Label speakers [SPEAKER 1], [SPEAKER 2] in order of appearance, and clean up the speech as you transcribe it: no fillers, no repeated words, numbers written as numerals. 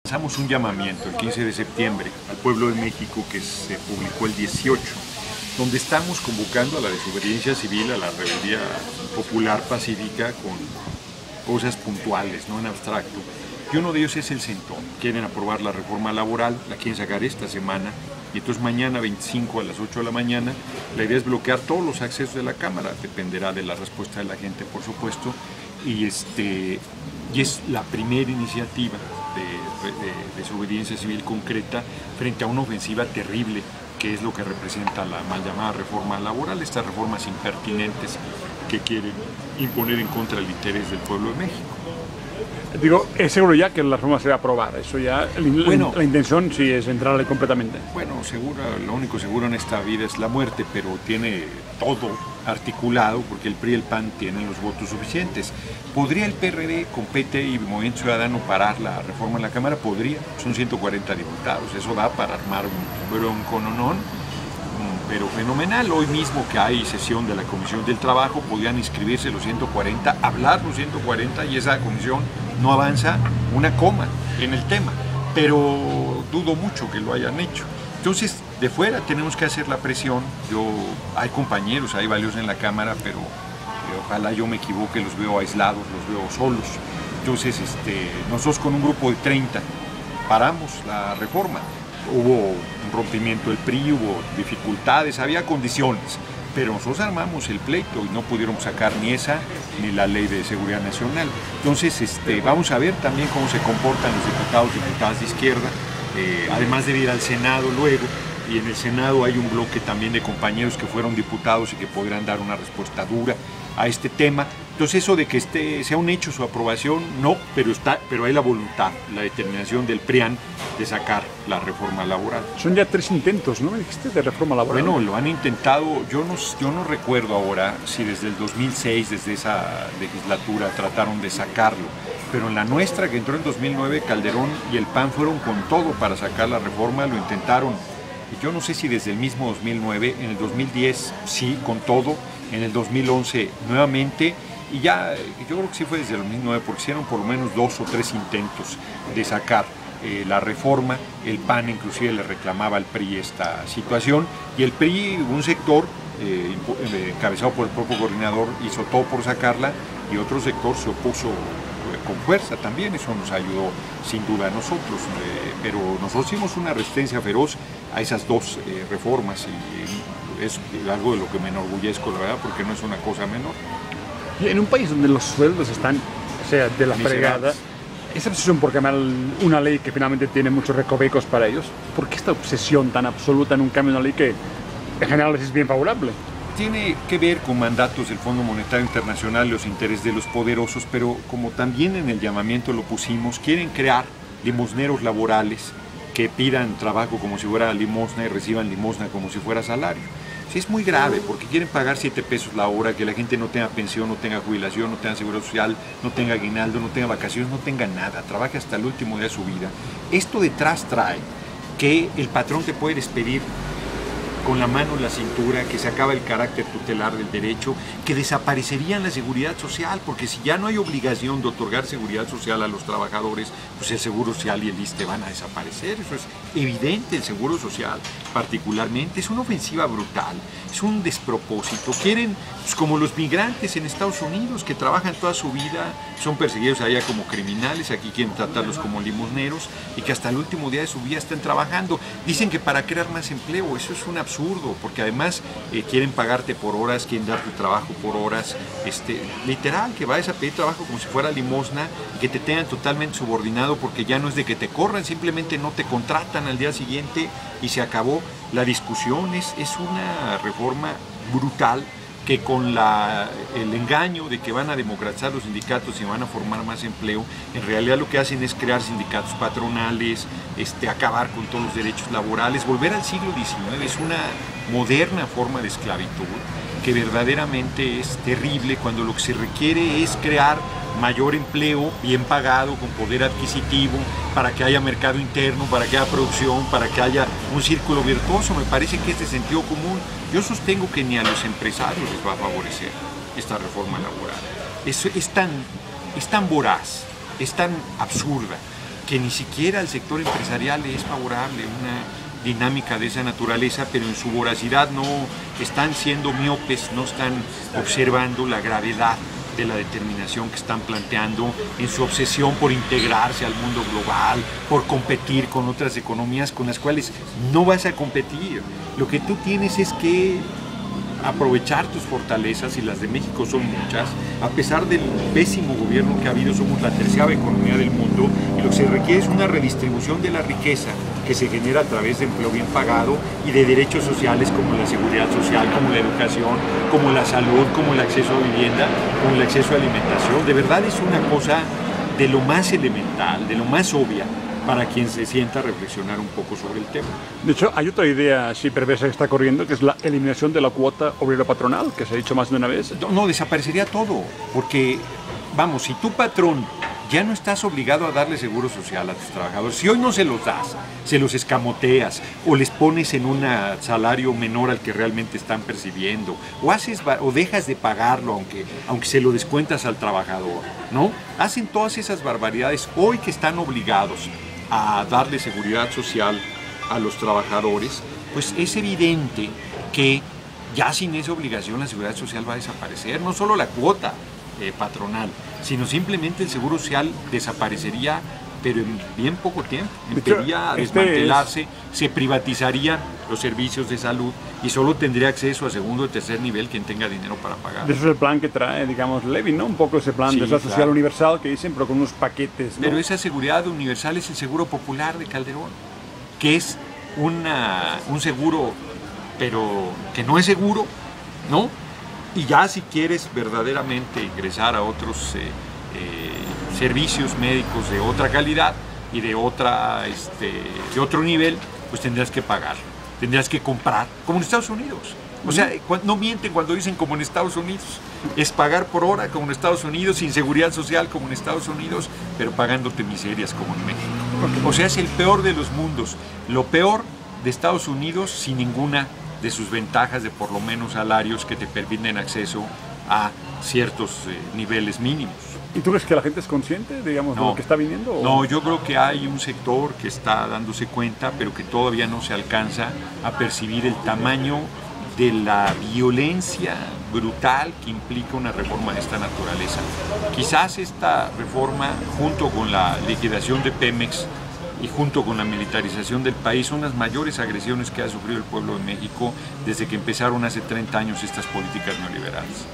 [SPEAKER 1] Lanzamos un llamamiento el 15 de septiembre al pueblo de México que se publicó el 18, donde estamos convocando a la desobediencia civil, a la rebeldía popular pacífica con cosas puntuales, no en abstracto. Y uno de ellos es el Centón. Quieren aprobar la reforma laboral, la quieren sacar esta semana, y entonces mañana 25 a las 8 de la mañana la idea es bloquear todos los accesos de la Cámara, dependerá de la respuesta de la gente, por supuesto, y es la primera iniciativa de desobediencia civil concreta frente a una ofensiva terrible que es lo que representa la mal llamada reforma laboral, estas reformas impertinentes que quieren imponer en contra del interés del pueblo de México.
[SPEAKER 2] Digo, es seguro ya que la reforma se va a aprobar, eso ya, la intención sí es entrarle completamente.
[SPEAKER 1] Bueno, seguro, lo único seguro en esta vida es la muerte, pero tiene todo articulado porque el PRI y el PAN tienen los votos suficientes. ¿Podría el PRD con PT y Movimiento Ciudadano parar la reforma en la Cámara? Podría, son 140 diputados, eso da para armar un broncononón, pero fenomenal. Hoy mismo que hay sesión de la Comisión del Trabajo, podían inscribirse los 140, hablar los 140 y esa comisión no avanza una coma en el tema, pero dudo mucho que lo hayan hecho. Entonces, de fuera tenemos que hacer la presión. Hay compañeros, hay valiosos en la Cámara, pero ojalá yo me equivoque, los veo aislados, los veo solos. Entonces, nosotros con un grupo de 30 paramos la reforma. Hubo un rompimiento del PRI, hubo dificultades, había condiciones, pero nosotros armamos el pleito y no pudieron sacar ni esa ni la Ley de Seguridad Nacional. Entonces vamos a ver también cómo se comportan los diputados y diputadas de izquierda, además de ir al Senado luego, y en el Senado hay un bloque también de compañeros que fueron diputados y que podrán dar una respuesta dura a este tema. Entonces eso de que sea un hecho su aprobación, no, pero hay la voluntad, la determinación del PRIAN de sacar la reforma laboral.
[SPEAKER 2] Son ya 3 intentos, ¿no me dijiste, de reforma laboral?
[SPEAKER 1] Bueno, lo han intentado, yo no recuerdo ahora si desde el 2006, desde esa legislatura, trataron de sacarlo, pero en la nuestra, que entró en 2009, Calderón y el PAN fueron con todo para sacar la reforma, lo intentaron. Y yo no sé si desde el mismo 2009, en el 2010 sí, con todo, en el 2011 nuevamente, y ya yo creo que sí fue desde el 2009, porque hicieron por lo menos 2 o 3 intentos de sacar la reforma. El PAN inclusive le reclamaba al PRI esta situación, y el PRI, un sector encabezado por el propio coordinador, hizo todo por sacarla, y otro sector se opuso con fuerza también. Eso nos ayudó sin duda a nosotros, pero nosotros hicimos una resistencia feroz a esas 2 reformas, y es algo de lo que me enorgullezco, la verdad, porque no es una cosa menor.
[SPEAKER 2] Y en un país donde los sueldos están, o sea, de la fregada, esa obsesión por cambiar una ley que finalmente tiene muchos recovecos para ellos, ¿por qué esta obsesión tan absoluta en un cambio de una ley que en general les es bien favorable?
[SPEAKER 1] Tiene que ver con mandatos del Fondo Monetario Internacional, los intereses de los poderosos, pero como también en el llamamiento lo pusimos, quieren crear limosneros laborales que pidan trabajo como si fuera limosna y reciban limosna como si fuera salario. Sí, es muy grave, porque quieren pagar 7 pesos la hora, que la gente no tenga pensión, no tenga jubilación, no tenga seguro social, no tenga aguinaldo, no tenga vacaciones, no tenga nada, trabaje hasta el último día de su vida. Esto detrás trae que el patrón te puede despedir con la mano en la cintura, que se acaba el carácter tutelar del derecho, que desaparecería la seguridad social, porque si ya no hay obligación de otorgar seguridad social a los trabajadores, pues el Seguro Social y el ISSSTE van a desaparecer. Eso es evidente. El Seguro Social particularmente es una ofensiva brutal, es un despropósito. Quieren, pues, como los migrantes en Estados Unidos, que trabajan toda su vida, son perseguidos allá como criminales, aquí quieren tratarlos como limosneros, y que hasta el último día de su vida están trabajando. Dicen que para crear más empleo. Eso es un absurdo, porque además quieren pagarte por horas, quieren darte trabajo por horas, literal, que vayas a pedir trabajo como si fuera limosna, y que te tengan totalmente subordinado, porque ya no es de que te corran, simplemente no te contratan al día siguiente y se acabó la discusión. Es una reforma brutal, que con el engaño de que van a democratizar los sindicatos y van a formar más empleo, en realidad lo que hacen es crear sindicatos patronales, acabar con todos los derechos laborales, volver al siglo XIX. Es una moderna forma de esclavitud que verdaderamente es terrible, cuando lo que se requiere es crear mayor empleo, bien pagado, con poder adquisitivo, para que haya mercado interno, para que haya producción, para que haya un círculo virtuoso. Me parece que es de sentido común. Yo sostengo que ni a los empresarios les va a favorecer esta reforma laboral. Es tan voraz, es tan absurda, que ni siquiera al sector empresarial le es favorable una dinámica de esa naturaleza, pero en su voracidad no están siendo miopes, no están observando la gravedad de la determinación que están planteando en su obsesión por integrarse al mundo global, por competir con otras economías con las cuales no vas a competir. Lo que tú tienes es que aprovechar tus fortalezas, y las de México son muchas. A pesar del pésimo gobierno que ha habido, somos la tercera economía del mundo, y lo que se requiere es una redistribución de la riqueza que se genera a través de empleo bien pagado y de derechos sociales como la seguridad social, como la educación, como la salud, como el acceso a vivienda, como el acceso a alimentación. De verdad es una cosa de lo más elemental, de lo más obvia, para quien se sienta a reflexionar un poco sobre el tema.
[SPEAKER 2] De hecho, hay otra idea así perversa que está corriendo, que es la eliminación de la cuota obrera patronal, que se ha dicho más de una vez.
[SPEAKER 1] No, desaparecería todo, porque, vamos, si tu patrón ya no estás obligado a darle seguro social a tus trabajadores, si hoy no se los das, se los escamoteas, o les pones en un salario menor al que realmente están percibiendo, o dejas de pagarlo aunque se lo descuentas al trabajador, ¿no? Hacen todas esas barbaridades hoy que están obligados a darle seguridad social a los trabajadores, pues es evidente que ya sin esa obligación la seguridad social va a desaparecer, no solo la cuota patronal, sino simplemente el seguro social desaparecería, pero en bien poco tiempo. Empezaría a desmantelarse, se privatizarían los servicios de salud y solo tendría acceso a segundo o tercer nivel quien tenga dinero para pagar.
[SPEAKER 2] Eso es el plan que trae, digamos, Levin, ¿no? Un poco ese plan de seguridad social universal que dicen, pero con unos paquetes, ¿no?
[SPEAKER 1] Pero esa seguridad universal es el seguro popular de Calderón, que es un seguro, pero que no es seguro, ¿no? Y ya si quieres verdaderamente ingresar a otros servicios médicos de otra calidad y de otro nivel, pues tendrás que pagar, tendrás que comprar, como en Estados Unidos. O sea, no mienten cuando dicen como en Estados Unidos, es pagar por hora como en Estados Unidos, sin seguridad social como en Estados Unidos, pero pagándote miserias como en México. O sea, es el peor de los mundos, lo peor de Estados Unidos sin ninguna de sus ventajas de por lo menos salarios que te permiten acceso a ciertos niveles mínimos.
[SPEAKER 2] ¿Y tú crees que la gente es consciente, digamos, de lo que está viniendo? ¿O?
[SPEAKER 1] No, yo creo que hay un sector que está dándose cuenta, pero que todavía no se alcanza a percibir el tamaño de la violencia brutal que implica una reforma de esta naturaleza. Quizás esta reforma, junto con la liquidación de Pemex y junto con la militarización del país, son las mayores agresiones que ha sufrido el pueblo de México desde que empezaron hace 30 años estas políticas neoliberales.